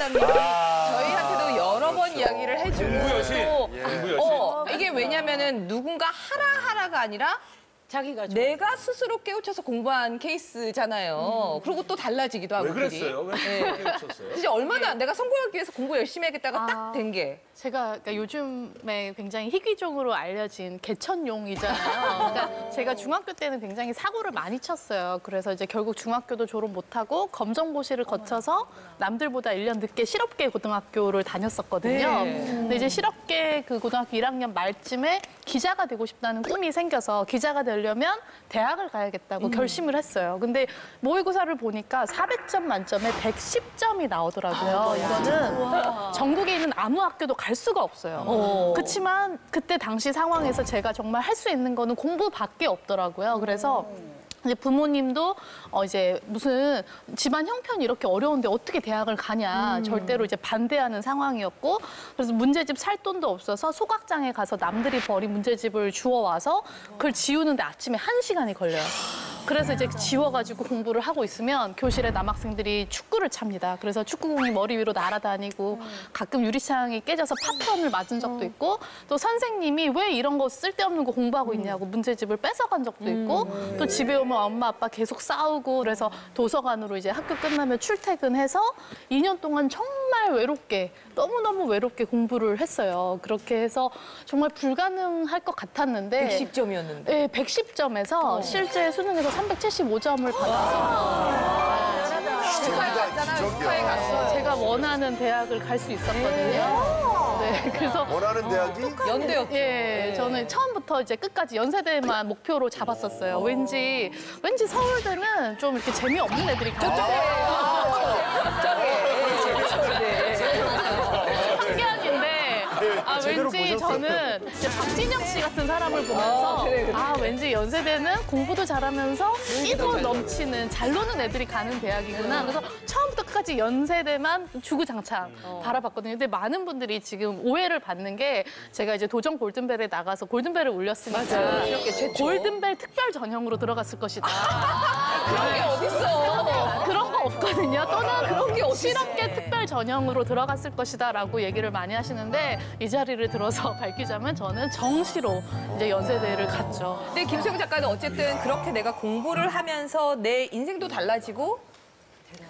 부장님이 저희한테도 여러 번 이야기를 해주고 또 이게 왜냐면은 누군가 하라가 아니라 자기가 내가 스스로 깨우쳐서 공부한 케이스잖아요. 그리고 또 달라지기도 하고. 왜 그랬어요? 왜 깨우쳤어요? 진짜 얼마나 내가 성공하기 위해서 공부 열심히 하겠다가 딱 된 게. 제가 그러니까 요즘에 굉장히 희귀종으로 알려진 개천용이잖아요. 그러니까 제가 중학교 때는 굉장히 사고를 많이 쳤어요. 그래서 이제 결국 중학교도 졸업 못하고 검정고시를 거쳐서 남들보다 1년 늦게 실업계 고등학교를 다녔었거든요. 근데 이제 실업계 그 고등학교 1학년 말쯤에 기자가 되고 싶다는 꿈이 생겨서 기자가 되려면 대학을 가야겠다고 결심을 했어요. 근데 모의고사를 보니까 400점 만점에 110점이 나오더라고요. 이거는 전국에 있는 아무 학교도 갈 수가 없어요. 그렇지만 그때 당시 상황에서 제가 정말 할 수 있는 거는 공부밖에 없더라고요. 그래서 이제 부모님도 이제 무슨 집안 형편이 이렇게 어려운데 어떻게 대학을 가냐 절대로 이제 반대하는 상황이었고 그래서 문제집 살 돈도 없어서 소각장에 가서 남들이 버린 문제집을 주워와서 그걸 지우는데 아침에 1시간이 걸려요. 그래서 이제 지워가지고 공부를 하고 있으면 교실에 남학생들이 축구를 찹니다. 그래서 축구공이 머리 위로 날아다니고 가끔 유리창이 깨져서 파편을 맞은 적도 있고 또 선생님이 왜 이런 거 쓸데없는 거 공부하고 있냐고 문제집을 뺏어간 적도 있고 또 집에 오면 엄마 아빠 계속 싸우고 그래서 도서관으로 이제 학교 끝나면 출퇴근해서 2년 동안 정말 외롭게 너무너무 외롭게 공부를 했어요. 그렇게 해서 정말 불가능할 것 같았는데 110점이었는데. 네, 110점에서 실제 수능에서 375점을 받아서 스카이 갔잖아요. 스카이 갔어요. 제가 원하는 대학을 갈 수 있었거든요. 네, 그래서 원하는 대학이? 연대였죠. 예, 저는 처음부터 이제 끝까지 연세대만 목표로 잡았었어요. 왠지 서울대는 좀 이렇게 재미없는 애들이 가요. 왠지 저는 이제 박진영 씨 같은 사람을 보면서 왠지 연세대는 공부도 잘하면서 끼도 넘치는 잘 노는 애들이 가는 대학이구나. 그래서 처음부터 끝까지 연세대만 주구장창 바라봤거든요. 근데 많은 분들이 지금 오해를 받는 게 제가 이제 도전 골든벨에 나가서 골든벨을 울렸으니까 골든벨 특별 전형으로 들어갔을 것이다. 그런 게 어딨어. 그런 거 없거든요. 또는 그런 게 실업계 특별 전형으로 들어갔을 것이다라고 얘기를 많이 하시는데 이 자리를 들어서 밝히자면 저는 정시로 이제 연세대를 갔죠. 근데 김수영 작가는 어쨌든 그렇게 내가 공부를 하면서 내 인생도 달라지고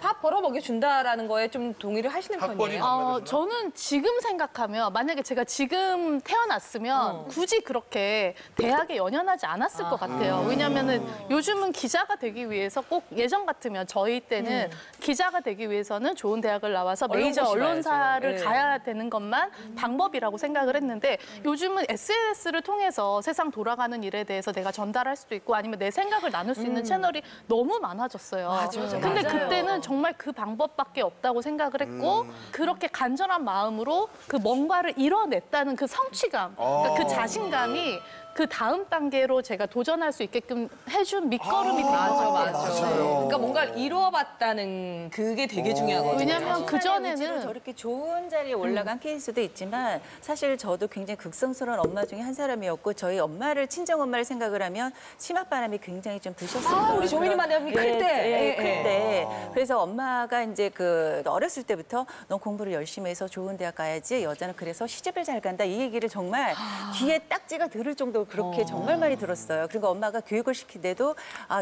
밥 벌어 먹여준다라는 거에 좀 동의를 하시는 편이에요? 저는 지금 생각하면 만약에 제가 지금 태어났으면 굳이 그렇게 대학에 연연하지 않았을 것 같아요. 왜냐하면은 요즘은 기자가 되기 위해서 꼭 예전 같으면 저희 때는 기자가 되기 위해서는 좋은 대학을 나와서 메이저 언론사를 가야 되는 것만 방법이라고 생각을 했는데 요즘은 SNS를 통해서 세상 돌아가는 일에 대해서 내가 전달할 수도 있고 아니면 내 생각을 나눌 수 있는 채널이 너무 많아졌어요. 근데 그때는 정말 그 방법밖에 없다고 생각을 했고 그렇게 간절한 마음으로 그 뭔가를 이뤄냈다는 그 성취감, 그러니까 그 자신감이 그 다음 단계로 제가 도전할 수 있게끔 해준 밑거름이 된 것 같아요. 맞아. 그러니까 뭔가를 이루어봤다는 그게 되게 중요하거든요. 왜냐하면 그전에는 저렇게 좋은 자리에 올라간 케이스도 있지만 사실 저도 굉장히 극성스러운 엄마 중에 한 사람이었고 저희 엄마를 친정엄마를 생각을 하면 치맛바람이 굉장히 좀 드셨어요. 우리 조민이 마담이 클 때. 클 때. 그래서 엄마가 이제 그 어렸을 때부터 넌 공부를 열심히 해서 좋은 대학 가야지 여자는 그래서 시집을 잘 간다 이 얘기를 정말 귀에 딱지가 들을 정도로 그렇게 정말 많이 들었어요. 그리고 엄마가 교육을 시키는데도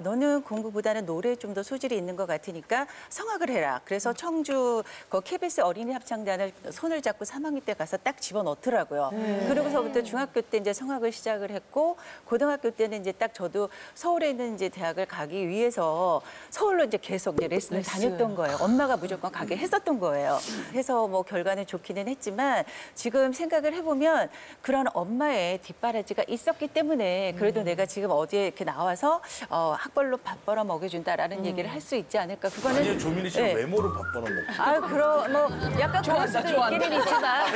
너는 공부보다는 노래에 좀 더 소질이 있는 것 같으니까 성악을 해라. 그래서 청주 그 KBS 어린이 합창단을 손을 잡고 3학년 때 가서 딱 집어넣더라고요. 그러고서부터 중학교 때 이제 성악을 시작을 했고 고등학교 때는 이제 딱 저도 서울에 있는 이제 대학을 가기 위해서 서울로 이제 계속 이제 레슨을 다녔던 거예요. 엄마가 무조건 가게 했었던 거예요. 해서 뭐 결과는 좋기는 했지만 지금 생각을 해보면 그런 엄마의 뒷바라지가 있었기 때문에 그래도 내가 지금 어디에 이렇게 나와서 학벌로 밥 벌어 먹여준다라는 얘기를 할 수 있지 않을까. 그거는 아니요, 조민희 씨는 외모로 밥 벌어 먹고. 그럼 뭐 약간 그럴 수도 있기는 있지만.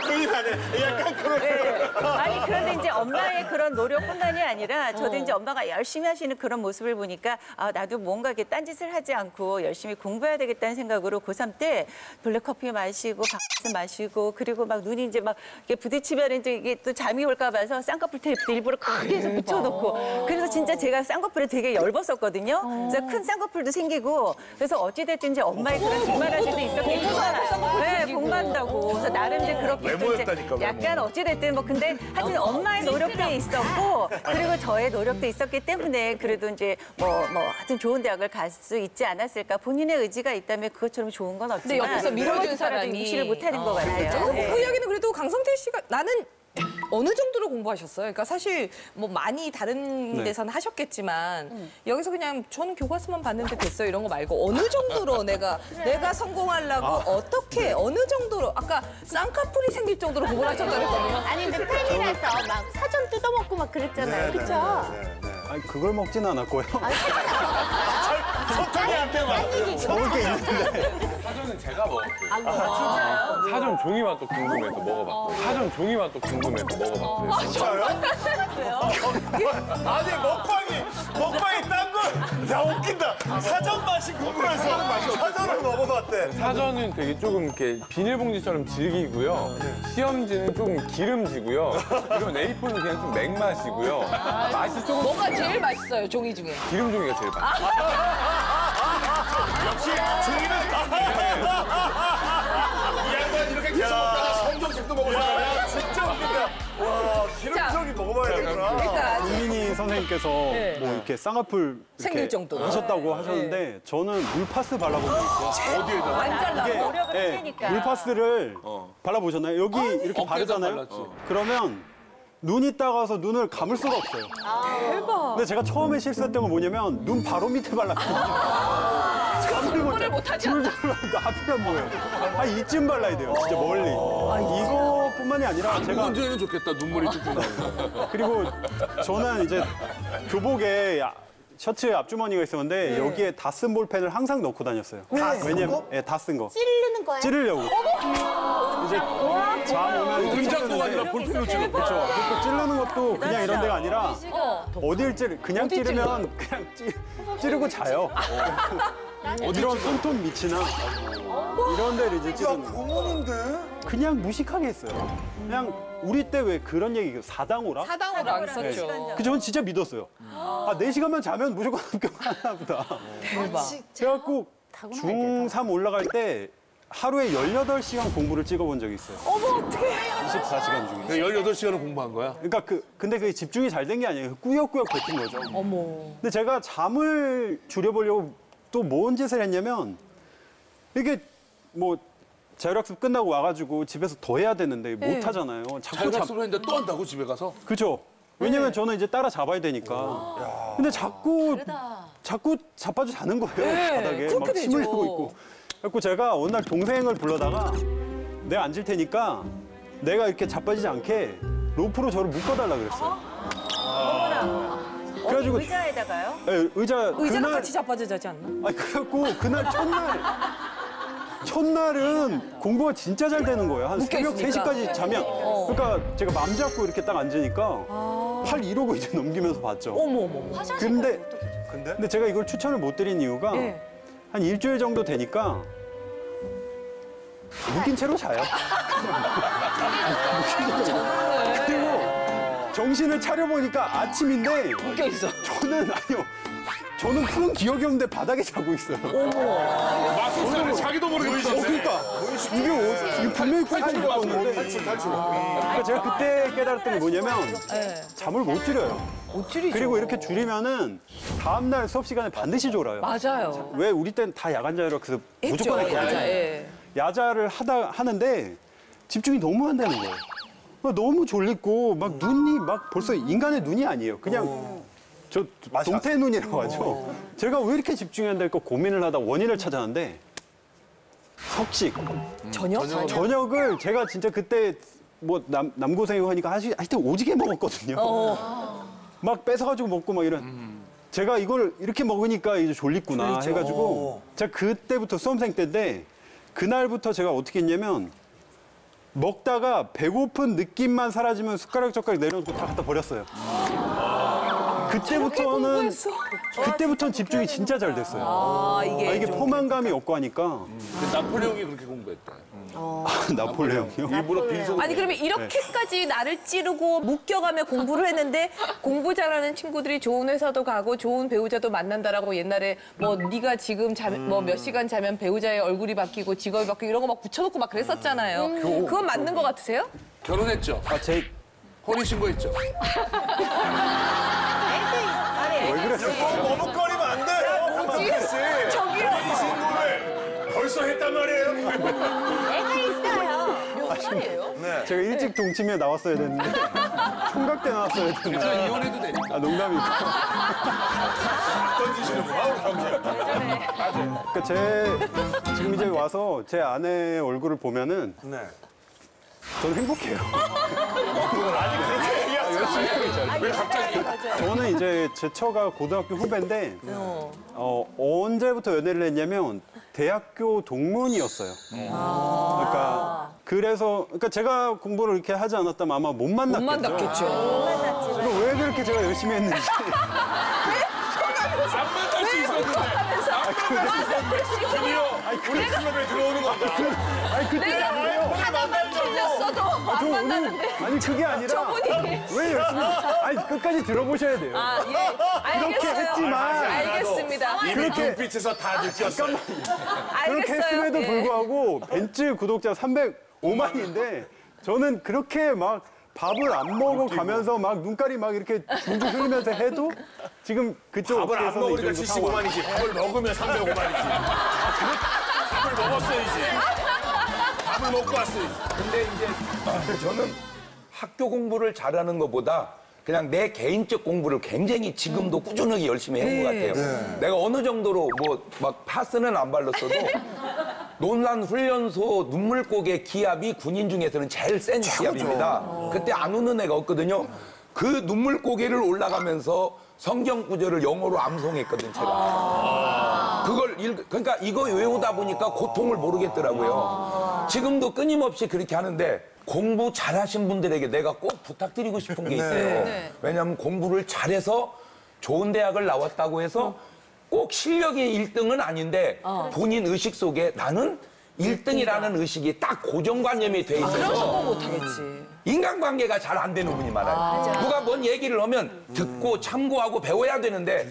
부인 안 해. 약간 그런. 아니 그런데 이제 엄마의 그런 노력뿐만이 아니라 저도 이제 엄마가 열심히 하시는 그런 모습을 보니까 나도 뭔가 이렇게 딴짓을 하지 않고 열심히 공부해야 되겠다는 생각으로 고3 때 블랙커피 마시고 밥을 마시고 그리고 막 눈이 이제 막 이렇게 부딪히면 이제 이게 또 잠이 올까 나올까 봐서 쌍꺼풀 테이프도 일부러 크게 해서 붙여놓고 그래서 진짜 제가 쌍꺼풀에 되게 엷었었거든요. 그래서 큰 쌍꺼풀도 생기고 그래서 어찌됐든 이제 엄마의 그런 뒷바라지도 있었겠지만 네, 복 받는다고. 그래서 나름 이제 그렇게 또 이제 외모였다니까, 약간 어찌됐든 뭐 근데 하여튼 엄마의 노력도 있었고 그리고 저의 노력도 있었기 때문에 그래도 이제 뭐 하여튼 좋은 대학을 갈 수 있지 않았을까. 본인의 의지가 있다면 그것처럼 좋은 건 없지만 근데 옆에서 밀어준 사람이 사람이 무시를 못하는 것 같아요. 네. 그 이야기는 그래도 강성태 씨가 나는 어느 정도로 공부하셨어요? 그러니까 사실 뭐 많이 다른 데서는 하셨겠지만 여기서 그냥 저는 교과서만 봤는데 됐어요 이런 거 말고 어느 정도로 내가 성공하려고 어떻게 어느 정도로 아까 쌍꺼풀이 생길 정도로 공부를 하셨다 그랬거든요. 아니 근데 팬이라서 막 사전 뜯어먹고 막 그랬잖아요. 그쵸? 아니 그걸 먹진 않았고요. 소통이 안 돼. 먹을 게 있는데. 사전은 제가 먹었어요. 사전 종이만 또 궁금해서 먹어봤고. 사전 종이만 또 궁금해서 먹어봤어요. 진짜요? 아니 먹방이 딴 거. 야 웃긴다. 사전 맛이 궁금해서 사전을 먹어봤대. 사전은 되게 조금 이렇게 비닐봉지처럼 질기고요. 시험지는 조금 기름지고요. 그리고 A4는 그냥 좀 맥맛이고요. 맛이 조금 뭐가 제일 맛있어요 종이 중에? 기름 종이가 제일 맛있어요. 역시 종이는 이 양반 이렇게 계속 먹다가 성적식도 먹었잖아요. 진짜 웃긴다. 와 기름종이 먹어봐야 되구나. 그러니까 국민이 선생님께서 뭐 이렇게 쌍꺼풀 생길 이렇게 정도로. 하셨다고 하셨는데 저는 물파스 발라본 적 있어요. 어디에다? 완전 이게 노력을 예, 했으니까. 물파스를 발라보셨나요? 여기 이렇게 어깨에다 바르잖아요. 발랐지. 그러면 눈이 따가워서 눈을 감을 수가 없어요. 대박. 근데 제가 처음에 실수했던 건 뭐냐면 눈 바로 밑에 발랐거든요. 공부를 못하지 않나? 앞이 안 보여요. 이쯤 발라야 돼요. 진짜 멀리. 이거뿐만이 아니라 제가 문제는 좋겠다. 눈물이 쭉쭉 나오는. 그리고 저는 이제 교복에 셔츠에 앞주머니가 있었는데 여기에 다 쓴 볼펜을 항상 넣고 다녔어요. 왜냐면 다 쓴 거. 찌르는 거야? 찌르려고. 이제 잠 오면 은장도 아니라 볼펜으로 찔러. 그렇죠. 그러니까 찌르는 것도 그냥 이런 데가 아니라 어딜 그냥 찌르면 그냥 찌르고 자요. 이런 손톱 밑이나 이런 데를 이제 찌르는 거. 고문인데? 그냥 무식하게 했어요. 그냥 우리 때 왜 그런 얘기 사당오라? 사당으로 안 썼죠. 그 전 진짜 믿었어요. 4시간만 자면 무조건 합격하나 보다. 대박. 그래갖고 중3 올라갈 때 하루에 18시간 공부를 찍어본 적이 있어요. 어머, 어떡해. 24시간 중에. 18시간을 공부한 거야? 그러니까 근데 그게 집중이 잘 된 게 아니에요. 꾸역꾸역 뱉은 거죠. 어머. 근데 제가 잠을 줄여보려고 또 뭔 짓을 했냐면 이게 뭐 자율학습 끝나고 와가지고 집에서 더 해야 되는데 못 하잖아요. 자꾸 자율학습을 했는데 또 한다고 집에 가서? 그죠. 왜냐면 저는 이제 따라 잡아야 되니까. 근데 자꾸 자빠져 자는 거예요. 바닥에 그렇게 막 침을 되죠. 흘리고 있고. 그래서 제가 어느 날 동생을 불러다가 내가 앉을 테니까 내가 이렇게 자빠지지 않게 로프로 저를 묶어달라 그랬어요. 그래가지고 의자에다가요? 네, 의자랑 그날 같이 자빠져 자지 않나? 그래갖고 그날 첫날은 공부가 진짜 잘 되는 거예요. 한 새벽 묶여있으니까. 3시까지 자면. 그러니까 제가 맘 잡고 이렇게 딱 앉으니까 팔 이러고 이제 넘기면서 봤죠. 어머. 근데 제가 이걸 추천을 못 드린 이유가 예. 한 일주일 정도 되니까 묶인 채로 자요. 그리고 정신을 차려보니까 아침인데 묶여 있어. 저는 푸는 기억이 없는데 바닥에 자고 있어요. 마술사는 자기도 모르게 보이셨네. 그러니까 이게 분명히 꿀꿀 먹었는데 그러니까 제가 그때 깨달았던 게 뭐냐면 잠을 못 줄여요. 못 줄이죠. 그리고 이렇게 줄이면은 다음 날 수업 시간에 반드시 졸아요. 맞아요. 왜 우리 때는 다 야간 자율학 그래서 무조건 했죠. 했거든요. 야자, 예. 야자를 하는데 집중이 너무 안 되는 거예요. 너무 졸리고 막 눈이 막 벌써 인간의 눈이 아니에요. 그냥 저 동태 눈이라고 하죠. 제가 왜 이렇게 집중해야 될까 고민을 하다 원인을 찾았는데 석식. 저녁을 제가 진짜 그때 뭐 남고생이고 하니까 하여튼 오지게 먹었거든요. 막 뺏어가지고 먹고 막 이런. 제가 이걸 이렇게 먹으니까 이제 졸립구나 해가지고 제가 그때부터 수험생 때인데 그날부터 제가 어떻게 했냐면 배고픈 느낌만 사라지면 숟가락 젓가락 내려놓고 다 갖다 버렸어요. 그때부터는 집중이 진짜 잘 됐어요. 아, 이게 이게 좀 포만감이 없고 하니까. 나폴레옹이 그렇게 공부했대. 나폴레옹이요? 일부러 빈속. 아니 그러면 이렇게까지 나를 찌르고 묶여가며 공부를 했는데 공부 잘하는 친구들이 좋은 회사도 가고 좋은 배우자도 만난다라고 옛날에 뭐 네가 지금 뭐 몇 시간 자면 배우자의 얼굴이 바뀌고 직업이 바뀌고 이런 거 막 붙여놓고 막 그랬었잖아요. 그건 맞는 거 같으세요? 결혼했죠. 혼인신고했죠. 왜 그랬어요? 머뭇거리면 안 돼요. 박민희 씨. 저기요. 혼인신고를 벌써 했단 말이에요. 애가 있어요. 몇 살이에요? 제가 일찍 동침에 나왔어야 됐는데 총각 때 나왔어야 됐는데. 저 이혼해도 되니까. 아, 농담이고. 던지시는구나, 우리 형제. 그러니까 지금 이제 와서 제 아내의 얼굴을 보면은 네. 저는 행복해요. 아니, 그렇게 얘기하지. 왜 갑자기. 저는 이제 제 처가 고등학교 후배인데 언제부터 연애를 했냐면 대학교 동문이었어요. 그러니까 제가 공부를 이렇게 하지 않았다면 아마 못 만났겠죠. 못 만났겠죠. 그럼 왜 그렇게 제가 열심히 했는지. 안 만날 수 있었는데. 드디어 우리 클럽에 들어오는 건가. 아니 그때 아니에요. 하나만 틀렸어도 안 만났는데. 아니 그게 아니라 저분이. 왜 열심히 아니 끝까지 들어보셔야 돼요. 아, 예. 알겠어요. 그렇게 했지만 알겠습니다. 이미 눈빛에서 다 느꼈어요. 그렇게 했음에도 예. 불구하고 벤츠 구독자 305만인데 저는 그렇게 막 밥을 안 먹어 가면서 막 눈깔이 막 이렇게 줄줄 흘리면서 해도 지금 그쪽 밥을 안 업계에서는 이 먹으니까 정도 상황. 75만이지. 밥을 먹으면 305만이지. 밥을 먹었어야지. 밥을 먹고 왔어야지. 근데 이제 저는 학교 공부를 잘하는 것보다 그냥 내 개인적 공부를 굉장히 지금도 꾸준하게 열심히 한 것 같아요. 내가 어느 정도로 뭐 막 파스는 안 발랐어도 논란 훈련소 눈물고개 기압이 군인 중에서는 제일 센 기압입니다. 그때 안 우는 애가 없거든요. 그 눈물고개를 올라가면서 성경 구절을 영어로 암송했거든 제가. 그러니까 이거 외우다 보니까 고통을 모르겠더라고요. 지금도 끊임없이 그렇게 하는데 공부 잘하신 분들에게 내가 꼭 부탁드리고 싶은 게 있어요. 왜냐하면 공부를 잘해서 좋은 대학을 나왔다고 해서 꼭 실력이 1등은 아닌데 본인 의식 속에 나는 1등이라는 의식이 딱 고정관념이 돼 그럼 있어서 성공 못하겠지. 인간관계가 잘 안 되는 분이 많아요. 누가 뭔 얘기를 하면 듣고 참고하고 배워야 되는데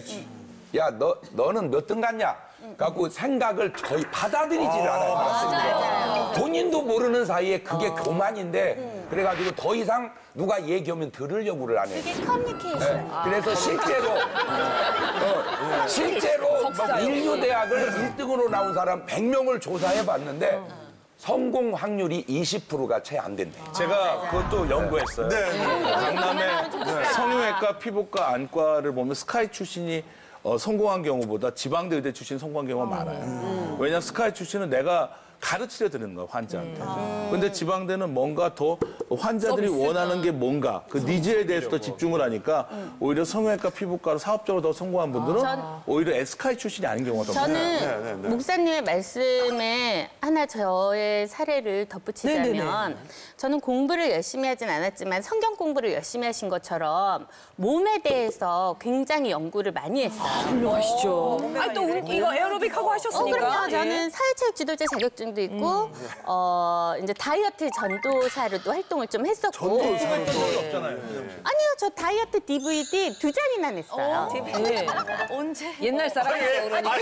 야, 너는 몇 등 갔냐? 갖고 생각을 거의 받아들이지를 않아요. 본인도 모르는 사이에 그게 교만인데 그래가지고 더 이상 누가 얘기하면 들으려고를 안 해요. 그게 커뮤니케이션. 그래서 실제로 막 인류대학을 1등으로 나온 사람 100명을 조사해 봤는데 성공 확률이 20%가 채 안 된대요. 제가 그것도 연구했어요. 강남의 성형외과, 피부과, 안과를 보면 스카이 출신이 성공한 경우보다 지방대 의대 출신 성공한 경우가 많아요. 왜냐하면 스카이 출신은 내가 가르치려 드리는 거야, 환자한테. 근데 지방대는 뭔가 더 환자들이 원하는 게 뭔가 그 니즈에 대해서 더 집중을 하니까 오히려 성형외과, 피부과로 사업적으로 더 성공한 분들은 오히려 스카이 출신이 아닌 경우가 더 많아요. 저는 목사님의 말씀에 하나 저의 사례를 덧붙이자면 저는 공부를 열심히 하진 않았지만 성경 공부를 열심히 하신 것처럼 몸에 대해서 굉장히 연구를 많이 했어요. 훌륭하시죠. 아니 또 이거 에어로빅 하고 하셨으니까. 그럼요. 저는 사회체육 지도자 자격증도 있고 이제 다이어트 전도사로 또 활동을 좀 했었고. 전도사는 없잖아요. 아니요, 저 다이어트 DVD 2장이나 냈어요. 네. 언제? 옛날 사람이죠, 그러니까.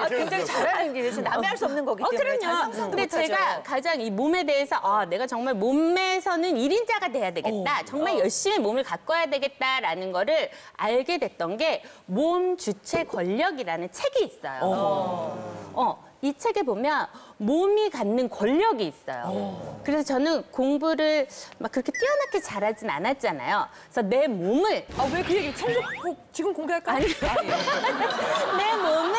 굉장히 잘하는 길에서 남이 할 수 없는 거기 때문에 잘 그럼요. 상상도 근데 못하죠. 제가 가장 이 몸에 대해서 내가 정말 몸에서는 1인자가 돼야 되겠다. 정말 열심히 몸을 가꿔야 되겠다라는 거를 알게 됐던 게 몸 주체 권력이라는 책이 있어요. 이 책에 보면 몸이 갖는 권력이 있어요. 그래서 저는 공부를 막 그렇게 뛰어나게 잘하진 않았잖아요. 그래서 내 몸을 왜 그 얘기 지금 공개할까? 아니, 내 몸을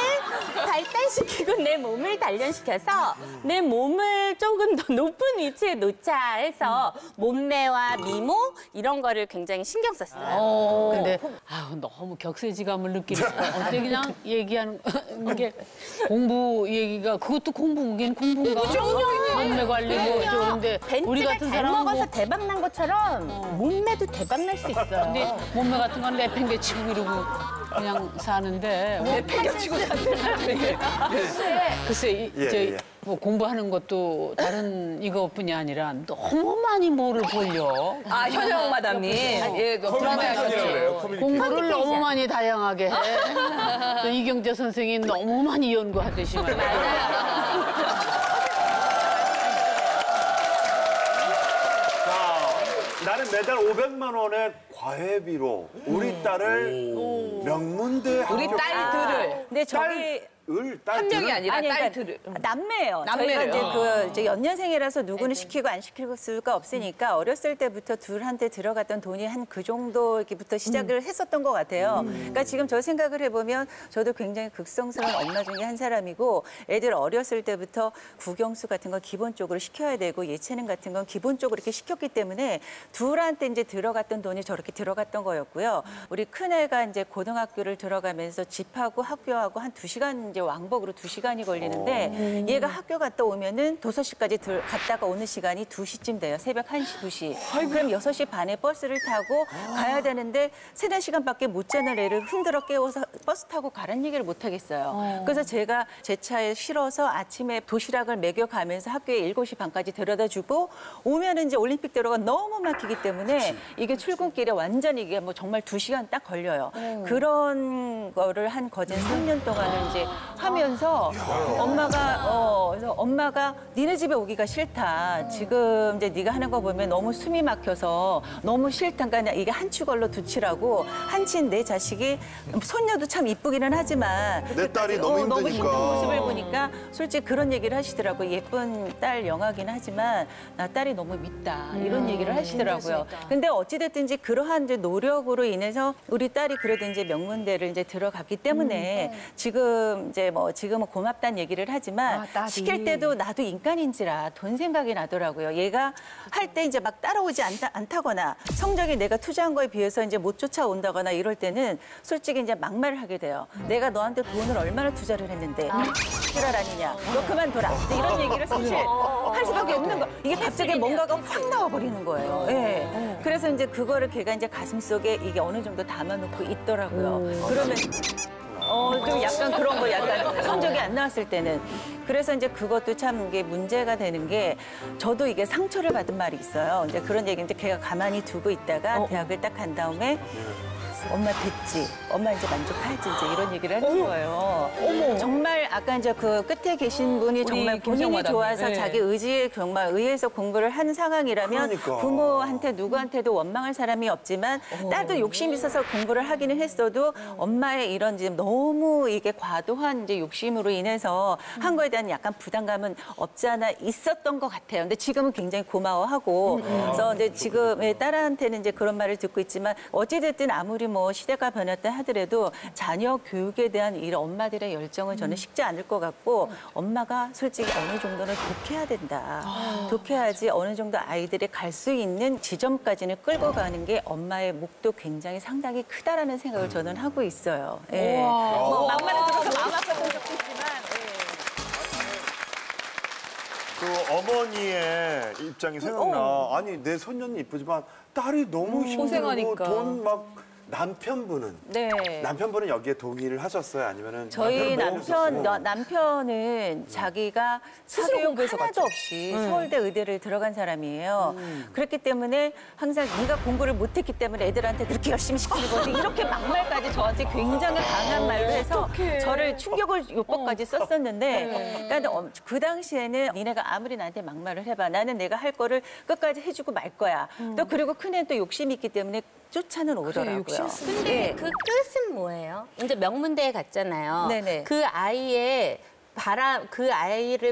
발달시키고 내 몸을 단련시켜서 내 몸을 조금 더 높은 위치에 놓자 해서 몸매와 미모 이런 거를 굉장히 신경 썼어요. 근데 너무 격세지감을 느끼니까 어떻게 그냥 얘기하는 게 공부 얘기가 그것도 공부긴 공부인가? 몸매 관리 뭐 좋은데 우리 벤츠가 같은 잘 사람은 먹어서 뭐 대박 난 것처럼 몸매도 대박 날 수 있어요. 근데 몸매 같은 건 내팽개치고 이러고 그냥 사는데 내팽개치고 사는 글쎄 뭐 공부하는 것도 다른 이것뿐이 아니라 너무 많이 뭐를 보려. 아, 현영 마담님. 예, 커뮤니케이션이라고 그래요. 공부를 너무 많이 다양하게 해. 또 이경재 선생이 너무 많이 연구하듯이 말이야. 나는 매달 500만 원의 과외비로 우리 딸을 명문대 우리 딸들을. 근데 저기 한 명이 아니라 아니, 그러니까 딸들을. 남매예요. 남매래요. 저희가 이제 연년생이라서 누구는 시키고 안 시킬 수가 없으니까 어렸을 때부터 둘한테 들어갔던 돈이 한 그 정도부터 시작을 했었던 것 같아요. 그러니까 지금 저 생각을 해보면 저도 굉장히 극성스러운 엄마 중에 한 사람이고 애들 어렸을 때부터 국영수 같은 건 기본적으로 시켜야 되고 예체능 같은 건 기본적으로 이렇게 시켰기 때문에 둘한테 이제 들어갔던 돈이 저렇게 들어갔던 거였고요. 우리 큰애가 이제 고등학교를 들어가면서 집하고 학교하고 한 2시간 이제 왕복으로 2시간이 걸리는데 얘가 학교 갔다 오면은 도서실까지 갔다가 오는 시간이 2시쯤 돼요. 새벽 1시, 2시. 그럼 6시 반에 버스를 타고 가야 되는데 3-4시간밖에 못 자는 애를 흔들어 깨워서 버스 타고 가라는 얘기를 못 하겠어요. 그래서 제가 제 차에 실어서 아침에 도시락을 먹여가면서 학교에 7시 반까지 데려다 주고 오면은 이제 올림픽대로가 너무 막히기 때문에 이게 출근길에 완전히 이게 뭐 정말 2시간 딱 걸려요. 그런 거를 한 거진 3년 동안은 이제 하면서 그래서 엄마가 니네 집에 오기가 싫다. 지금 이제 네가 하는 거 보면 너무 숨이 막혀서 너무 싫다. 그러니까 이게 한치걸로 두치라고 한치인 내 자식이 손녀도 참 이쁘기는 하지만 내 딸이 너무 힘드니까. 너무 힘든 모습을 보니까 솔직히 그런 얘기를 하시더라고요. 예쁜 딸 영화긴 하지만 나 딸이 너무 밉다. 이런 얘기를 하시더라고요. 근데 어찌됐든지 그러한 이제 노력으로 인해서 우리 딸이 그래도 이제 명문대를 이제 들어갔기 때문에 지금은 고맙다는 얘기를 하지만 시킬 때도 나도 인간인지라 돈 생각이 나더라고요. 얘가 할 때 이제 막 따라오지 않다거나 성적이 내가 투자한 거에 비해서 이제 못 쫓아온다거나 이럴 때는 솔직히 이제 막말을 하게 돼요. 내가 너한테 돈을 얼마나 투자를 했는데 시키랄 아니냐. 너 그만둬라. 이제 이런 얘기를 사실 할 수밖에 없는 거. 이게 갑자기 뭔가가 확 나와버리는 거예요. 예. 그래서 이제 그거를 걔가 이제 가슴속에 이게 어느 정도 담아놓고 있더라고요. 그러면 좀 약간 그런 거 약간 성적이 안 나왔을 때는. 그래서 이제 그것도 참 이게 문제가 되는 게 저도 이게 상처를 받은 말이 있어요. 이제 그런 얘기인데 걔가 가만히 두고 있다가 대학을 딱 간 다음에 엄마 됐지. 엄마 이제 만족하지. 이제 이런 얘기를 하는 거예요. 정말 아까 이제 그 끝에 계신 분이 정말 본인이 좋아서 자기 의지에 정말 의해서 공부를 한 상황이라면 부모한테 누구한테도 원망할 사람이 없지만 딸도 욕심이 있어서 공부를 하기는 했어도 엄마의 이런 지금 너무 이게 과도한 이제 욕심으로 인해서 한 거에 대한 약간 부담감은 없지 않아 있었던 것 같아요. 근데 지금은 굉장히 고마워하고 그래서 이제 지금 딸한테는 이제 그런 말을 듣고 있지만 어찌됐든 아무리 뭐 시대가 변했다 하더라도 자녀 교육에 대한 이런 엄마들의 열정은 저는 식지 않을 것 같고 엄마가 솔직히 어느 정도는 독해야 된다. 독해야지 어느 정도 아이들이 갈 수 있는 지점까지는 끌고 가는 게 엄마의 몫도 굉장히 상당히 크다라는 생각을 저는 하고 있어요. 예. 뭐 막말을 들어서 마음 아팠던 적도 있지만. 그 어머니의 입장이 생각나. 아니 내 손녀는 이쁘지만 딸이 너무 힘들고 고생하니까. 돈 막 남편분은 네. 남편분은 여기에 동의를 하셨어요? 아니면은 저희 남편은 남편은 자기가 사교육 하나도 없이 서울대 의대를 들어간 사람이에요. 그렇기 때문에 항상 네가 공부를 못했기 때문에 애들한테 그렇게 열심히 시키는 거지 이렇게 막말까지 저한테 굉장히 강한 말로 해서 저를 충격을 요법까지 썼었는데 그러니까 그 당시에는 니네가 아무리 나한테 막말을 해봐 나는 내가 할 거를 끝까지 해주고 말 거야. 또 그리고 큰애는 또 욕심이 있기 때문에 쫓아는 오더라고요. 근데 그 끝은 뭐예요? 이제 명문대에 갔잖아요. 네네. 그 아이를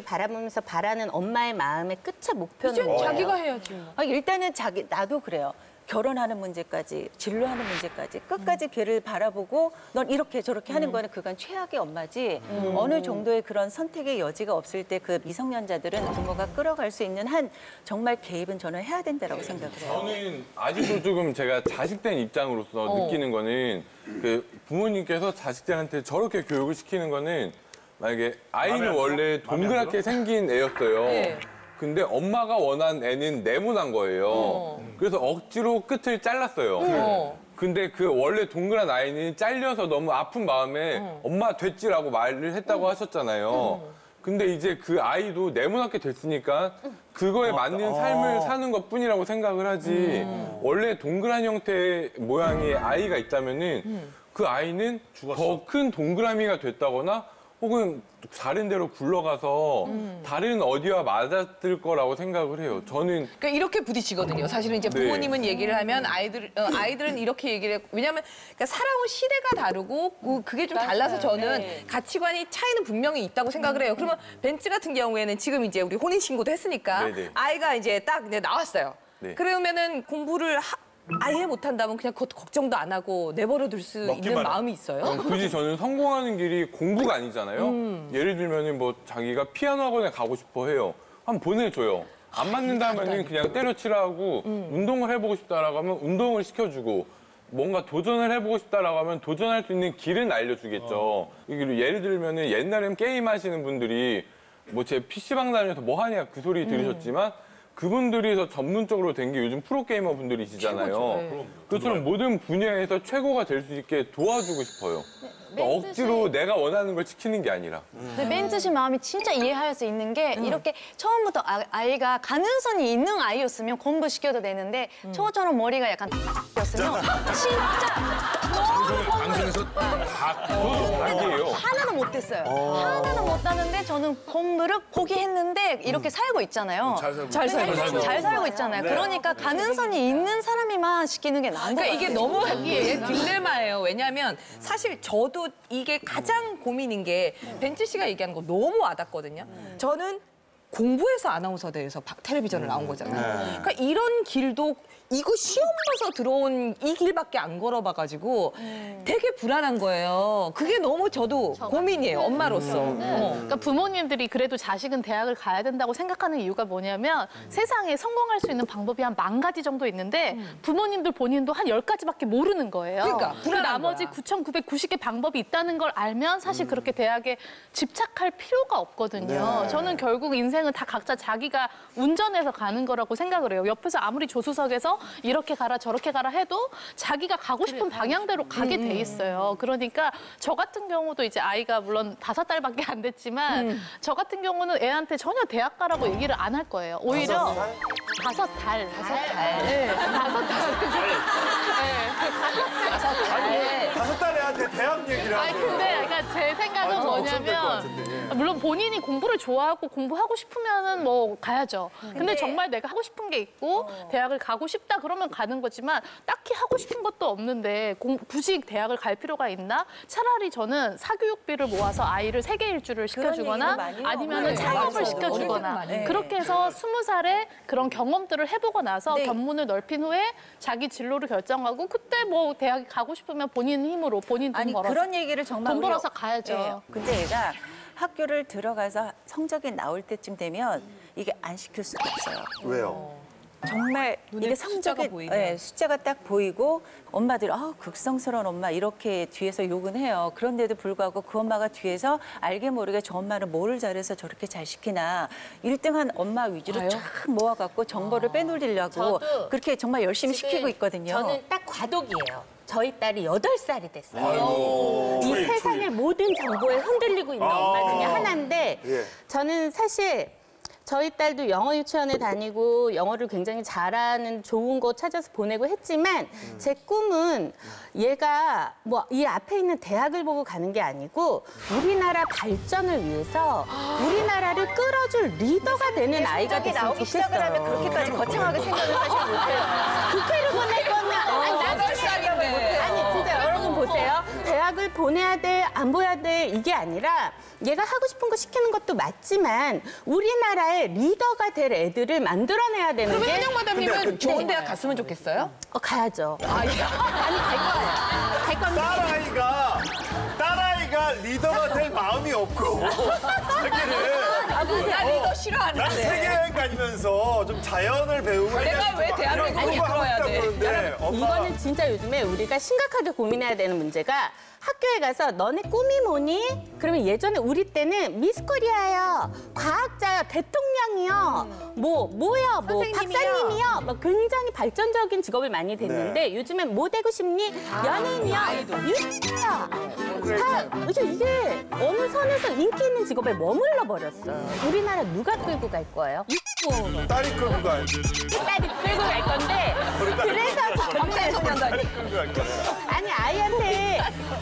바라보면서 바라는 엄마의 마음의 끝의 목표는 이제 뭐예요? 자기가 해야지. 일단은 나도 그래요. 결혼하는 문제까지, 진로하는 문제까지 끝까지 걔를 바라보고 넌 이렇게 저렇게 하는 거는 그건 최악의 엄마지 어느 정도의 그런 선택의 여지가 없을 때 그 미성년자들은 부모가 끌어갈 수 있는 한 정말 개입은 저는 해야 된다라고 생각을 해요. 저는 아직도 조금 제가 자식된 입장으로서 느끼는 거는 그 부모님께서 자식들한테 저렇게 교육을 시키는 거는 만약에 아이는 원래 동그랗게 생긴 애였어요. 네. 근데 엄마가 원한 애는 네모난 거예요. 그래서 억지로 끝을 잘랐어요. 근데 그 원래 동그란 아이는 잘려서 너무 아픈 마음에 엄마 됐지라고 말을 했다고 하셨잖아요. 근데 이제 그 아이도 네모나게 됐으니까 그거에 맞는 삶을 사는 것 뿐이라고 생각을 하지 원래 동그란 형태의 모양의 아이가 있다면은 그 아이는 더 큰 동그라미가 됐다거나 혹은 다른 데로 굴러가서 다른 어디와 맞았을 거라고 생각을 해요. 저는 그러니까 이렇게 부딪히거든요. 사실은 이제 네. 부모님은 얘기를 하면 아이들은 이렇게 얘기를 해요. 왜냐하면 그러니까 살아온 시대가 다르고 그게 좀 달라서 저는 가치관이 차이는 분명히 있다고 생각을 해요. 그러면 벤츠 같은 경우에는 지금 이제 우리 혼인 신고도 했으니까 네네. 아이가 이제 딱 이제 나왔어요. 네. 그러면은 공부를 아예 못한다면 그냥 그것도 걱정도 안 하고 내버려둘 수 있는 마라. 마음이 있어요. 굳이 저는 성공하는 길이 공부가 아니잖아요. 예를 들면은 뭐 자기가 피아노 학원에 가고 싶어 해요. 한번 보내줘요. 안 맞는다면은 그냥 때려치라고 운동을 해보고 싶다라고 하면 운동을 시켜주고 뭔가 도전을 해보고 싶다라고 하면 도전할 수 있는 길은 알려주겠죠. 예를 들면은 옛날엔 게임 하시는 분들이 뭐 제 PC방 다니면서 뭐 하냐 그 소리 들으셨지만 그분들이서 전문적으로 된 게 요즘 프로게이머 분들이시잖아요. 그것처럼 모든 분야에서 최고가 될 수 있게 도와주고 싶어요. 그러니까 억지로 내가 원하는 걸 시키는 게 아니라. 근데 멘트 씨 마음이 진짜 이해할 수 있는 게 이렇게 처음부터 아이가 가능성이 있는 아이였으면 공부시켜도 되는데 저처럼 머리가 약간 였으면 진짜 방송에서 아니에요. 하나는 못했어요. 하나는 못하는데 저는 공부를 포기했는데 이렇게 살고 있잖아요. 잘 살고 있잖아요. 그러니까 가능성이 있는 사람이만 시키는 게 나은 것 그러니까 같아요. 이게 너무 이게 딜레마예요. 왜냐하면 사실 저도 이게 가장 고민인 게 벤츠 씨가 얘기하는 거 너무 와닿거든요. 저는 공부해서 아나운서대에서 텔레비전을 나온 거잖아요. 그러니까 이런 길도 이거 시험 봐서 들어온 이 길밖에 안 걸어봐가지고 되게 불안한 거예요. 그게 너무 저도 고민이에요, 엄마로서. 그러니까 부모님들이 그래도 자식은 대학을 가야 된다고 생각하는 이유가 뭐냐면 세상에 성공할 수 있는 방법이 한 10,000가지 정도 있는데 부모님들 본인도 한 10가지밖에 모르는 거예요. 그러니까, 그 불안한 나머지 거야. 9,990개 방법이 있다는 걸 알면 사실 그렇게 대학에 집착할 필요가 없거든요. 저는 결국 인생은 다 각자 자기가 운전해서 가는 거라고 생각을 해요. 옆에서 아무리 조수석에서 이렇게 가라 저렇게 가라 해도 자기가 가고 싶은 방향대로 가게 돼 있어요. 그러니까 저 같은 경우도 이제 아이가 물론 5달밖에 안 됐지만 저 같은 경우는 애한테 전혀 대학 가라고 얘기를 안 할 거예요. 오히려 5달. 네, 5달. 5달 애한테 대학 얘기를 아니 하고. 근데 그러니까 제 생각은 좀 억울될 것 뭐냐면 같은데, 물론 본인이 공부를 좋아하고 공부하고 싶으면은 뭐 가야죠. 근데 정말 내가 하고 싶은 게 있고 대학을 가고 싶다 그러면 가는 거지만 딱히 하고 싶은 것도 없는데 굳이 대학을 갈 필요가 있나? 차라리 저는 사교육비를 모아서 아이를 세계 일주를 시켜주거나 아니면은 창업을 시켜주거나 그렇게 해서 20살에 그런 경험들을 해보고 나서 견문을 넓힌 후에 자기 진로를 결정하고 그때 뭐 대학에 가고 싶으면 본인 힘으로 본인 돈 아니 벌어서 그런 얘기를 정말 돈 우리 벌어서 가야죠. 예. 근데 얘가 학교를 들어가서 성적이 나올 때쯤 되면 이게 안 시킬 수가 없어요. 왜요? 정말 이게 숫자가 성적이 보이면. 숫자가 딱 보이고 엄마들이 극성스러운 엄마 이렇게 뒤에서 욕은 해요. 그런데도 불구하고 그 엄마가 뒤에서 알게 모르게 저 엄마는 뭐를 잘해서 저렇게 잘 시키나 1등한 엄마 위주로 쫙 모아갖고 정보를 빼돌리려고 저도 그렇게 정말 열심히 시키고 있거든요. 저는 딱 과도기예요. 저희 딸이 8살이 됐어요. 이 세상의 모든 정보에 흔들리고 있는 엄마 중에 하나인데 저는 사실 저희 딸도 영어 유치원에 다니고 영어를 굉장히 잘하는 좋은 곳 찾아서 보내고 했지만 제 꿈은 얘가 뭐 이 앞에 있는 대학을 보고 가는 게 아니고 우리나라 발전을 위해서 우리나라를 끌어줄 리더가 되는 아이가 됐으면 나오기 시작을 하면 좋겠어요. 그렇게까지 거창하게 생각을 하지 못해요. 국회를 보낼 거면 아니 나중에 살인데. 아니 진짜 여러분 보세요. 보세요. 대학을 보내야 돼, 안 보내야 돼 이게 아니라 얘가 하고 싶은 거 시키는 것도 맞지만 우리나라의 리더가 될 애들을 만들어내야 되는 그러면 게 현영 마담님은 좋은 대학 갔으면 좋겠어요? 가야죠. 아니, 갈 거예요. 갈 겁니다. 딸아이가 리더가 될 마음이 없고 자기는 나 리더 난 싫어하는데. 세계여행 다니면서 좀 자연을 배우고 내가 왜 대한민국을 이끌어야 돼? 이거는 진짜 요즘에 우리가 심각하게 고민해야 되는 문제가 학교에 가서 너네 꿈이 뭐니? 그러면 예전에 우리 때는 미스 코리아요, 과학자요, 대통령이요, 뭐요, 뭐 박사님이요, 뭐 굉장히 발전적인 직업을 많이 됐는데 요즘엔 뭐 되고 싶니? 연예인이요, 유튜버요. 다 이게 어느 선에서 인기 있는 직업에 머물러 버렸어요. 우리나라 누가 끌고 갈 거예요? 딸이 끌고 가요. 딸이 끌고 갈 건데 그래서 아니 아이한테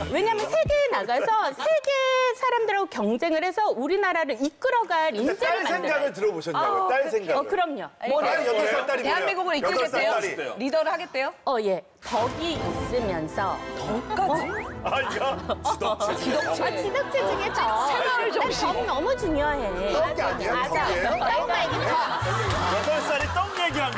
왜냐면 세계에 나가서 세계 사람들하고 경쟁을 해서 우리나라를 이끌어갈 인재를 딸 만들어요. 생각을 들어보셨냐고요? 딸 생각을. 그럼요. 딸이 8살 딸이고요. 대한민국을 이끌겠대요? 8살 딸이. 리더를 하겠대요? 예. 덕이 있으면서 지덕체 중에 생활을 좀 덕 너무 중요해. 떡이 아니야, 맞아. 덕이에요? 덕가 이게 8살이 떡 얘기한 거.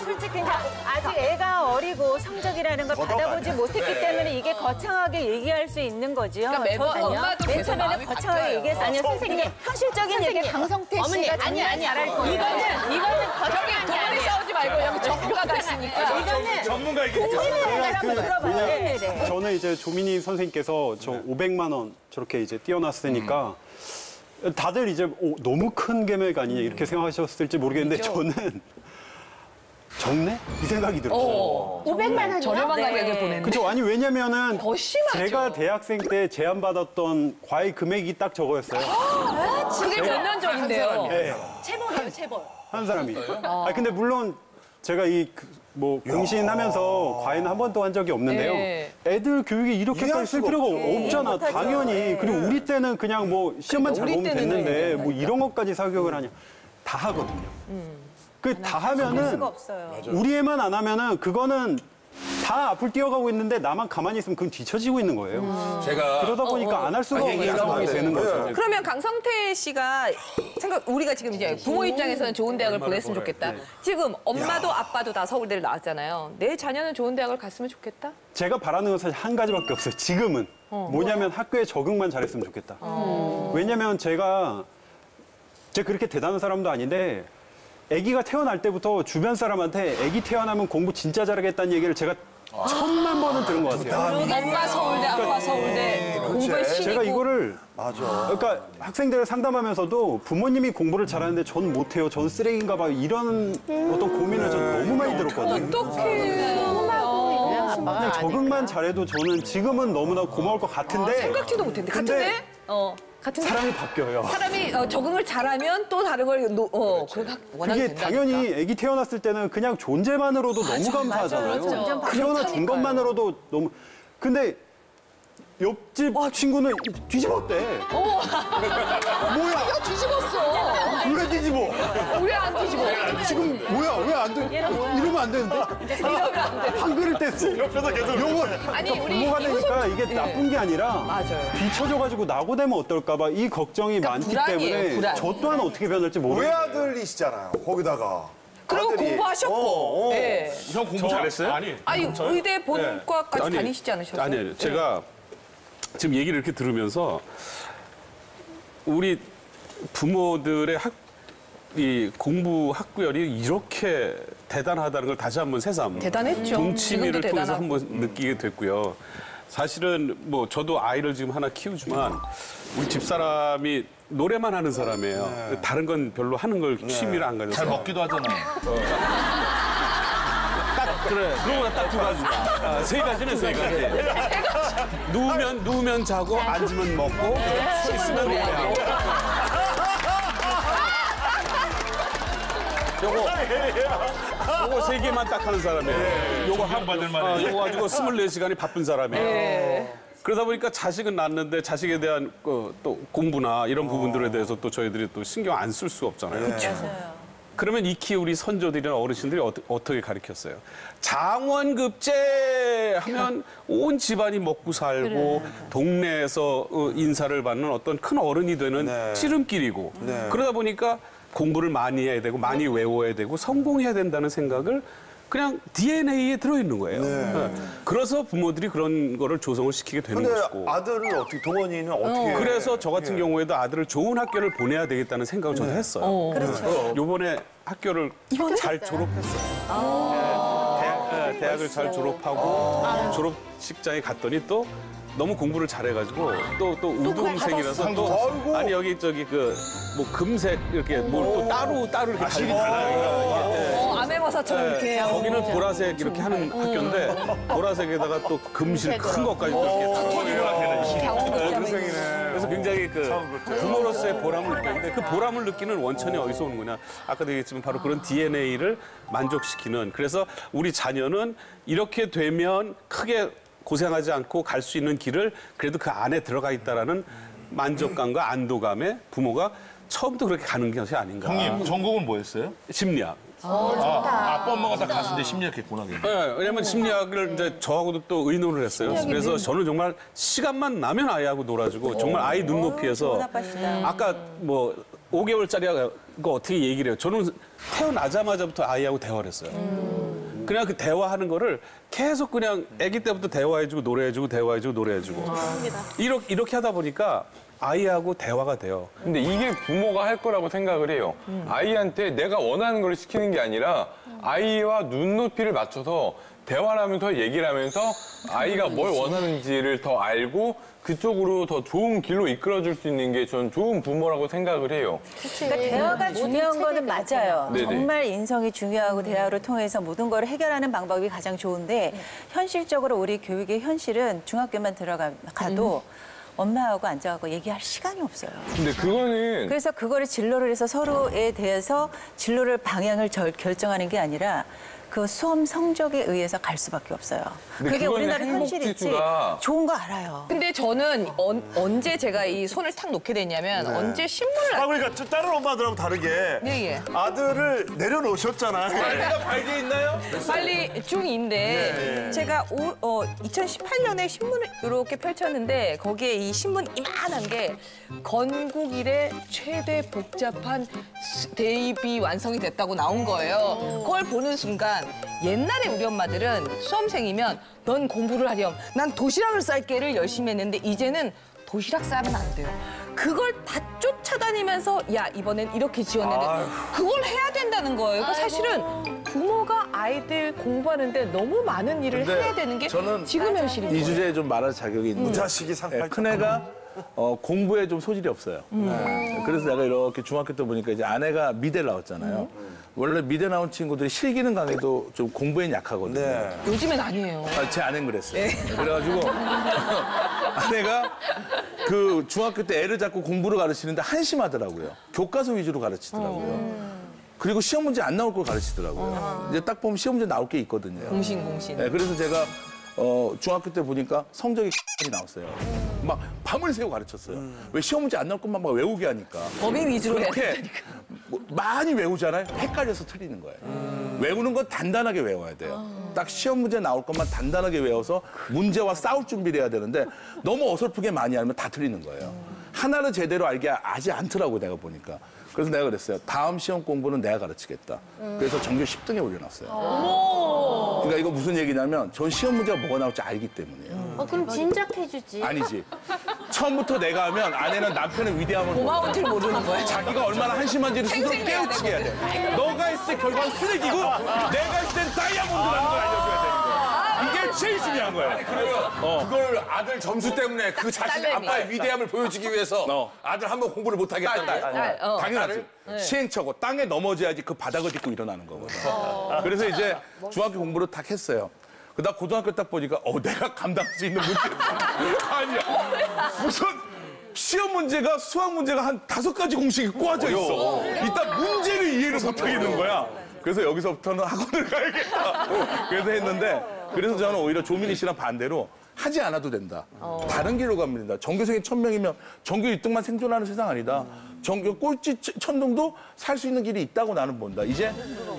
솔직히 이제 아직 애가 어리고 성적이라는 걸 받아보지 못했기 때문에 이게 거창하게 얘기할 수 있는 거죠. 그러니까 매번 엄마도 맨 계속 처음에는 마음이 거창하게 바뀌어요. 얘기했어요. 아니요 선생님 현실적인 얘기 강성태 어머니 씨가 아니 잘할 거예요. 이거는 거창한 게 동아리 아니에요. 싸우지 말고 여기 전문가가 있으니까. 이거는 전문가 얘기. 국민을 한번 들어봐요. 저는 이제 조민희 선생님께서 저 500만 원 저렇게 이제 띄워놨으니까 다들 이제 너무 큰 금액 아니냐 이렇게 생각하셨을지 모르겠는데 저는 적네? 이 생각이 들었어요. 500만 원이요? 저렴한 가격에 보내는. 그죠? 아니 왜냐면은 더 심하죠. 제가 대학생 때 제안받았던 과외 금액이 딱 저거였어요. 그게 몇 년 전인데요? 네, 체벌이에요, 체벌. 한 사람이. 아 근데 물론 제가 뭐 공신하면서 과외는 한 번도 한 적이 없는데요. 네. 애들 교육에 이렇게까지 쓸 필요가 없잖아. 당연히. 그리고 우리 때는 그냥 뭐 시험만 잘 우리 보면 때는 됐는데 뭐 이런 것까지 사교육을 하냐. 다 하거든요. 그 다 하면은 우리 애만 안 하면은 그거는 다 앞을 뛰어가고 있는데 나만 가만히 있으면 그건 뒤처지고 있는 거예요. 제가 그러다 보니까 안 할 수가 없는 상황이 되는 거죠. 그러면 강성태 씨가 우리가 지금 이제 부모 입장에서는 좋은 대학을 보냈으면 좋겠다. 지금 엄마도 아빠도 다 서울대를 나왔잖아요. 내 자녀는 좋은 대학을 갔으면 좋겠다? 제가 바라는 건 사실 한 가지밖에 없어요. 지금은. 뭐냐면 학교에 적응만 잘했으면 좋겠다. 왜냐면 제가 그렇게 대단한 사람도 아닌데 아기가 태어날 때부터 주변 사람한테 아기 태어나면 공부 진짜 잘하겠다는 얘기를 제가 1000만 번은 들은 것 같아요. 엄마 서울대, 아빠 서울대. 공부에 신이고. 제가 이거를 그러니까 학생들을 상담하면서도 부모님이 공부를 잘하는데 전 못해요. 전 쓰레기인가 봐요. 이런 어떤 고민을 전 너무 많이 들었거든요. 어떡해. 그냥 적응만 잘해도 저는 지금은 너무나 고마울 것 같은데 생각지도 못했는데. 같은데? 같은데? 사람이 바뀌어요. 사람이 적응을 잘하면 또 다른 걸 원하게 그게 된다니까. 당연히 아기 태어났을 때는 그냥 존재만으로도 너무 감사하잖아요. 태어나 준 것만으로도 너무. 근데 옆집 친구는 뒤집었대. 뭐야? 뒤집었어. 왜 뒤집어? 왜 안 뒤집어? 지금 뭐야? 왜 안 돼? 이러면 안 되는데? 이러면 안 돼. 한글을 뗐어. 옆에서 계속 영어를. 아니, 우리 부모가 되니까 이거 이게 나쁜 게 아니라 맞아요. 뒤쳐져가지고 낙오되면 어떨까 봐 이 걱정이 많기 불안이에요, 때문에 불안. 저 또한 어떻게 변할지 모르겠어요. 외아들이시잖아요. 거기다가. 그리고 아들이. 공부하셨고. 네. 형 공부 잘했어요? 아니, 아니, 의대 본과까지 아니, 다니시지 않으셨어요? 아니에요. 제가 지금 얘기를 이렇게 들으면서 우리 부모들의 이 공부 학구열이 이렇게 대단하다는 걸 다시 한번 새삼 대단했죠. 동치미를 지금도 통해서 대단하고. 한번 느끼게 됐고요. 사실은 뭐 저도 아이를 지금 하나 키우지만 우리 집사람이 노래만 하는 사람이에요. 다른 건 별로 하는 걸 취미를 안 가져서. 잘 먹기도 하잖아요. 그래. 그러고 딱 두 가지다. 세 가지는 세 가지. 누우면 자고, 앉으면 먹고, 있으면 노래하고. 요거 세 개만 딱 하는 사람이에요. 요거 받을 만해. 요거 가지고 24시간이 바쁜 사람이에요. 그러다 보니까 자식은 낳는데 자식에 대한 또 공부나 이런 부분들에 대해서 또 저희들이 또 신경 안 쓸 수 없잖아요. 그러면 익히 우리 선조들이나 어르신들이 어떻게 가르쳤어요? 장원급제 하면 온 집안이 먹고 살고 동네에서 인사를 받는 어떤 큰 어른이 되는 지름길이고 그러다 보니까 공부를 많이 해야 되고 많이 외워야 되고 성공해야 된다는 생각을 그냥 DNA에 들어있는 거예요. 그래서 부모들이 그런 거를 조성을 시키게 되는 근데 것이고. 아들을 어떻게, 동원이는 어떻게. 그래서 저 같은 경우에도 아들을 좋은 학교를 보내야 되겠다는 생각을 저는 했어요. 그렇죠. 요번에 학교를 잘 졸업했어요. 대학을 잘 졸업하고 졸업식장에 갔더니 또 너무 공부를 잘해가지고 또 우동생이라서 또 아니 여기 저기 그 뭐 금색 이렇게 뭘 또 따로 이렇게 실이 달라요. 아메바사처럼 이렇게. 거기는 보라색 이렇게 하는 학교인데 보라색에다가 또 금실 큰 것까지 또 이렇게 그래서 굉장히 그 부모로서의 보람을 느꼈는데 그 보람을 느끼는 원천이 어디서 오는 거냐 아까도 얘기했지만 바로 그런 DNA를 만족시키는 그래서 우리 자녀는 이렇게 되면 크게 고생하지 않고 갈 수 있는 길을 그래도 그 안에 들어가 있다라는 만족감과 안도감에 부모가 처음부터 그렇게 가는 것이 아닌가. 형님, 전공은 뭐였어요? 심리학. 아빠, 엄마가 다 갔을 때 심리학했구나. 네, 왜냐면 심리학을 이제 저하고도 또 의논을 했어요. 그래서 저는 정말 시간만 나면 아이하고 놀아주고 정말 아이 눈높이에서 아까 뭐 5개월짜리 거 어떻게 얘기를 해요. 저는 태어나자마자부터 아이하고 대화를 했어요. 그냥 그 대화하는 거를 계속 그냥 아기 때부터 대화해주고 노래해주고 대화해주고 노래해주고 이렇게 하다 보니까 아이하고 대화가 돼요. 근데 이게 부모가 할 거라고 생각을 해요. 아이한테 내가 원하는 걸 시키는 게 아니라 아이와 눈높이를 맞춰서 대화를 하면서 얘기를 하면서 아이가 뭘 원하는지를 더 알고 그쪽으로 더 좋은 길로 이끌어줄 수 있는 게 전 좋은 부모라고 생각을 해요. 그러니까 대화가 중요한 거는 맞아요. 네네. 정말 인성이 중요하고 대화를 통해서 모든 걸 해결하는 방법이 가장 좋은데 현실적으로 우리 교육의 현실은 중학교만 들어가도 엄마하고 앉아갖고 얘기할 시간이 없어요. 근데 그거는 그래서 그거를 진로를 해서 서로에 대해서 진로를 방향을 결정하는 게 아니라 그 수험 성적에 의해서 갈 수밖에 없어요. 근데 그게 그거는 우리나라 현실이지. 행복지수가- 좋은 거 알아요. 근데 저는 언제 제가 이 손을 탁 놓게 됐냐면 언제 신문을 그러니까 저 다른 엄마들하고 다르게 예. 아들을 내려놓으셨잖아요. 내가 발개 있나요? 빨리 중2인데 제가 2018년에 신문을 이렇게 펼쳤는데 거기에 이 신문 이만한 게 건국 이래 최대 복잡한 대입이 완성이 됐다고 나온 거예요. 그걸 보는 순간 옛날에 우리 엄마들은 수험생이면 넌 공부를 하렴, 난 도시락을 쌀게를 열심히 했는데 이제는 도시락 싸면 안 돼요. 그걸 다 쫓아다니면서 야 이번엔 이렇게 지원했는데 그걸 해야 된다는 거예요. 그러니까 사실은 부모가 아이들 공부하는데 너무 많은 일을 근데 해야 되는 게 저는 지금 현실인 이 거예요. 주제에 좀 말할 자격이 있는 무자식이 상팔자. 큰애가 공부에 좀 소질이 없어요. 그래서 내가 이렇게 중학교 때 보니까 이제 아내가 미대를 나왔잖아요. 원래 미대 나온 친구들이 실기는 강해도 좀 공부엔 약하거든요. 요즘엔 아니에요. 제 아내는 그랬어요. 그래가지고 아내가 그 중학교 때 애를 잡고 공부를 가르치는데 한심하더라고요. 교과서 위주로 가르치더라고요. 그리고 시험 문제 안 나올 걸 가르치더라고요. 이제 딱 보면 시험 문제 나올 게 있거든요. 공신. 네, 그래서 제가 중학교 때 보니까 성적이 나왔어요. 막 밤을 새고 가르쳤어요. 왜 시험 문제 안 나올 것만 막 외우게 하니까. 범위 위주로 해야 그렇게 되니까. 뭐 많이 외우잖아요. 헷갈려서 틀리는 거예요. 외우는 건 단단하게 외워야 돼요. 딱 시험 문제 나올 것만 단단하게 외워서 문제와 싸울 준비를 해야 되는데 너무 어설프게 많이 알면 다 틀리는 거예요. 하나를 제대로 아지 않더라고 내가 보니까. 그래서 내가 그랬어요. 다음 시험 공부는 내가 가르치겠다. 그래서 전교 10등에 올려놨어요. 그러니까 이거 무슨 얘기냐면 전 시험 문제가 뭐가 나올지 알기 때문이에요. 그럼 진작해주지. 아니지. 처음부터 내가 하면 아내는 남편의 위대함을 고마운 줄 모르는 거야. 자기가 얼마나 한심한지를 스스로 깨우치게 해야 돼. 너가 했을 때 결과는 쓰레기고 내가 했을 땐 다이아몬드라는 걸 알려줘야 되는 거야. 이게 제일 중요한 거야. 그러면 그걸 아들 점수 때문에 그 자신 딸내미. 아빠의 위대함을 보여주기 위해서 아들 한번 공부를 못 하겠다. 당연하지. 시행착오. 땅에 넘어져야지 그 바닥을 딛고 일어나는 거거든. 그래서 이제 중학교 공부를 딱 했어요. 그다음 고등학교 딱 보니까 내가 감당할 수 있는 문제 아니야. 무슨 시험 문제가 수학 문제가 한 5가지 공식이 꼬아져 있어. 일단 문제를 이해를 못 하겠는 거야. 그래서 여기서부터는 학원을 가야겠다. 그래서 했는데 그래서 저는 오히려 조민희 씨랑 반대로 하지 않아도 된다. 다른 길로 가면 된다. 전교생이 1000명이면 전교 1등만 생존하는 세상 아니다. 꼴찌 천둥도 살 수 있는 길이 있다고 나는 본다. 이제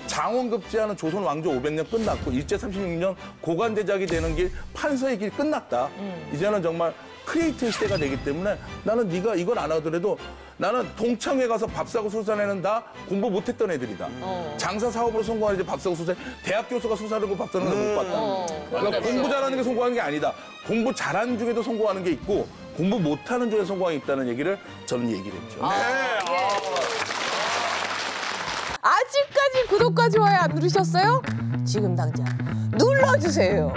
장원급제하는 조선 왕조 500년 끝났고 일제 36년 고관대작이 되는 길 판서의 길 끝났다. 이제는 정말 크리에이터 시대가 되기 때문에 나는 네가 이걸 안 하더라도 나는 동창회 가서 밥 사고 술 사는 애는 다 공부 못했던 애들이다. 장사 사업으로 성공하는 밥 사고 술 사. 대학 교수가 술 사려고 밥 사는 건 못 봤다. 그러니까 공부 잘하는 게 성공하는 게 아니다. 공부 잘하는 중에도 성공하는 게 있고 공부 못하는 중에 성공이 있다는 얘기를 저는 얘기를 했죠. 아직까지 구독과 좋아요 안 누르셨어요? 지금 당장 눌러주세요.